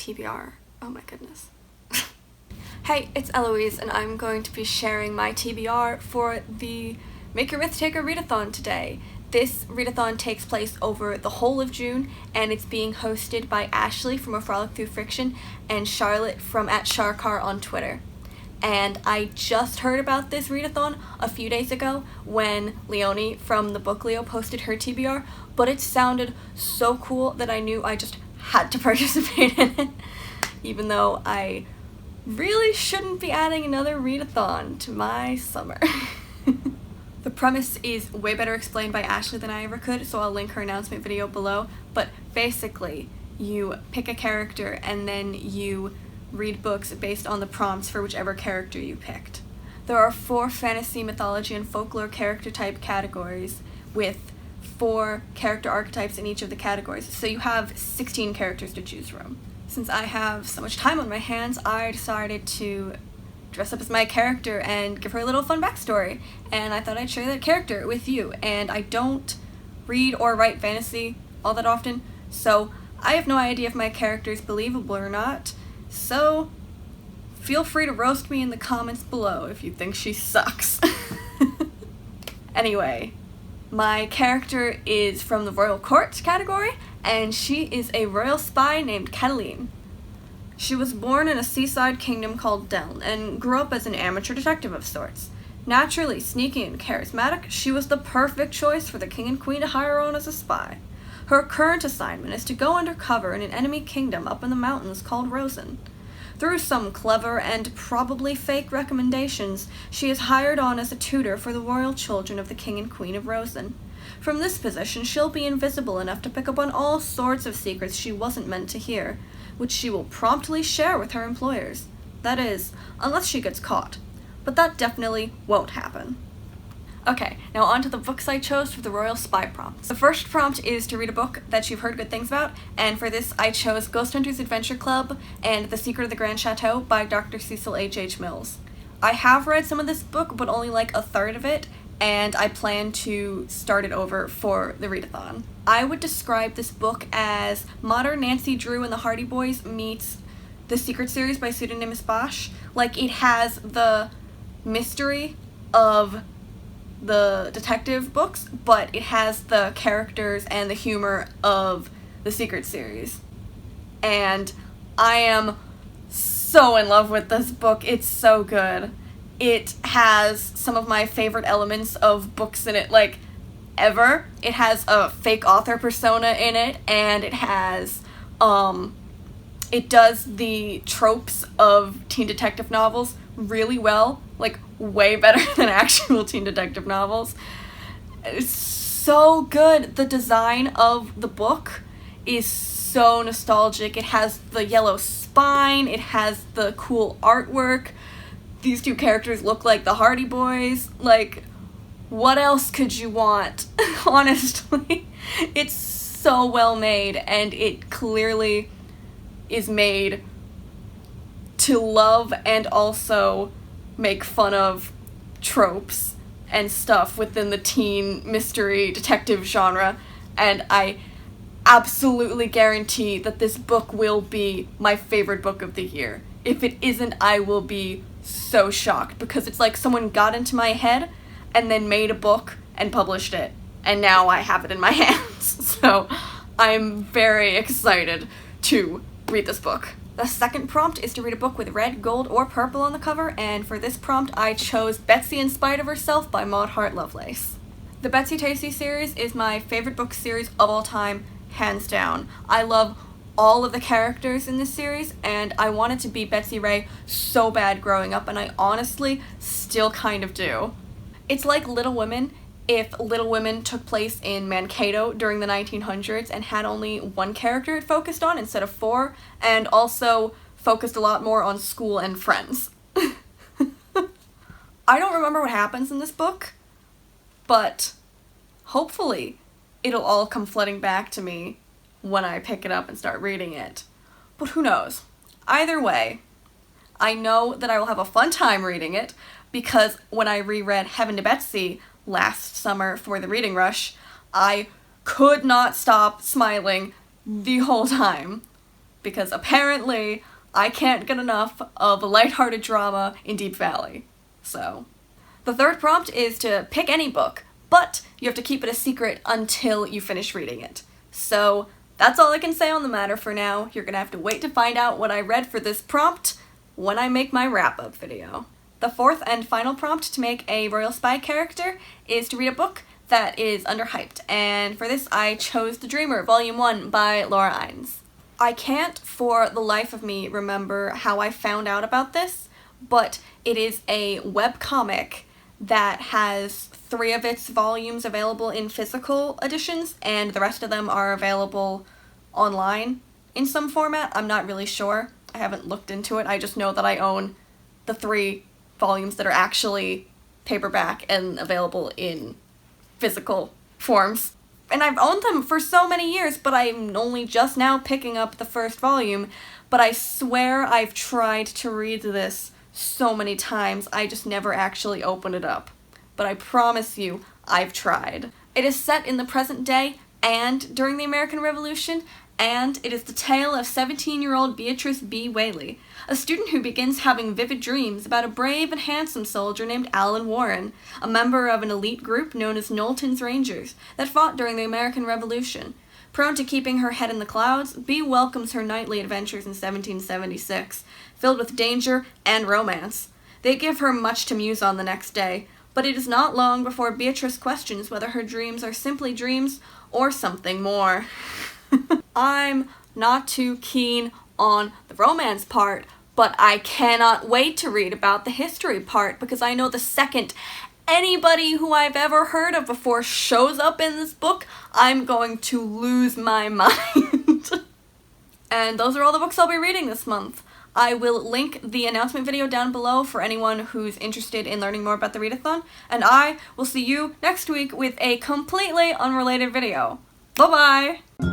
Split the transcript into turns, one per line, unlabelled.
TBR. Oh my goodness. Hey, it's Eloise, and I'm going to be sharing my TBR for the Make Your Mythtaker readathon today. This readathon takes place over the whole of June, and it's being hosted by Ashley from A Frolic Through Friction and Charlotte from @Sharkar on Twitter. And I just heard about this readathon a few days ago when Leonie from the Book Leo posted her TBR, but it sounded so cool that I knew I just had to participate in it, even though I really shouldn't be adding another readathon to my summer. The premise is way better explained by Ashley than I ever could, so I'll link her announcement video below, but basically you pick a character and then you read books based on the prompts for whichever character you picked. There are 4 fantasy, mythology, and folklore character type categories with 4 character archetypes in each of the categories, so you have 16 characters to choose from. Since I have so much time on my hands, I decided to dress up as my character and give her a little fun backstory, and I thought I'd share that character with you. And I don't read or write fantasy all that often, so I have no idea if my character is believable or not, so feel free to roast me in the comments below if you think she sucks. Anyway, my character is from the Royal Court category, and she is a royal spy named Cataline. She was born in a seaside kingdom called Deln, and grew up as an amateur detective of sorts. Naturally sneaky and charismatic, she was the perfect choice for the king and queen to hire on as a spy. Her current assignment is to go undercover in an enemy kingdom up in the mountains called Rosen. Through some clever and probably fake recommendations, she is hired on as a tutor for the royal children of the king and queen of Rosen. From this position, she'll be invisible enough to pick up on all sorts of secrets she wasn't meant to hear, which she will promptly share with her employers. That is, unless she gets caught. But that definitely won't happen. Okay, now on to the books I chose for the Royal Spy prompts. The first prompt is to read a book that you've heard good things about, and for this I chose Ghost Hunters Adventure Club and The Secret of the Grand Chateau by Dr. Cecil H.H. Mills. I have read some of this book, but only like a third of it, and I plan to start it over for the readathon. I would describe this book as modern Nancy Drew and the Hardy Boys meets the Secret series by Pseudonymous Bosch. Like, it has the mystery of the detective books, but it has the characters and the humor of the Secret series. And I am so in love with this book. It's so good. It has some of my favorite elements of books in it, like, ever. It has a fake author persona in it, and it has, it does the tropes of teen detective novels really well, like, way better than actual teen detective novels. It's so good. The design of the book is so nostalgic. It has the yellow spine, it has the cool artwork. These 2 characters look like the Hardy Boys. Like, what else could you want? Honestly, it's so well made, and it clearly is made to love and also make fun of tropes and stuff within the teen mystery detective genre, and I absolutely guarantee that this book will be my favorite book of the year. If it isn't, I will be so shocked, because it's like someone got into my head and then made a book and published it, and now I have it in my hands. So I'm very excited to read this book. The second prompt is to read a book with red, gold, or purple on the cover, and for this prompt I chose Betsy in Spite of Herself by Maud Hart Lovelace. The Betsy Tacy series is my favorite book series of all time, hands down. I love all of the characters in this series, and I wanted to be Betsy Ray so bad growing up, and I honestly still kind of do. It's like Little Women if Little Women took place in Mankato during the 1900s and had only one character it focused on instead of 4, and also focused a lot more on school and friends. I don't remember what happens in this book, but hopefully it'll all come flooding back to me when I pick it up and start reading it. But who knows? Either way, I know that I will have a fun time reading it, because when I reread Heaven to Betsy last summer for the reading rush, I could not stop smiling the whole time. because apparently I can't get enough of a lighthearted drama in Deep Valley. So, the third prompt is to pick any book, but you have to keep it a secret until you finish reading it. So, that's all I can say on the matter for now. You're gonna have to wait to find out what I read for this prompt when I make my wrap-up video. The fourth and final prompt to make a royal spy character is to read a book that is underhyped, and for this I chose The Dreamer, Volume 1 by Laura Innes. I can't for the life of me remember how I found out about this, but it is a webcomic that has 3 of its volumes available in physical editions, and the rest of them are available online in some format. I'm not really sure. I haven't looked into it. I just know that I own the 3 volumes that are actually paperback and available in physical forms. And I've owned them for so many years, but I'm only just now picking up the first volume. But I swear I've tried to read this so many times, I just never actually opened it up. But I promise you, I've tried. It is set in the present day and during the American Revolution, and it is the tale of 17-year-old Beatrice B. Whaley, a student who begins having vivid dreams about a brave and handsome soldier named Alan Warren, a member of an elite group known as Knowlton's Rangers that fought during the American Revolution. Prone to keeping her head in the clouds, Bee welcomes her nightly adventures in 1776, filled with danger and romance. They give her much to muse on the next day, but it is not long before Beatrice questions whether her dreams are simply dreams or something more. I'm not too keen on the romance part, but I cannot wait to read about the history part, because I know the second anybody who I've ever heard of before shows up in this book, I'm going to lose my mind. And those are all the books I'll be reading this month. I will link the announcement video down below for anyone who's interested in learning more about the readathon, and I will see you next week with a completely unrelated video. Bye-bye!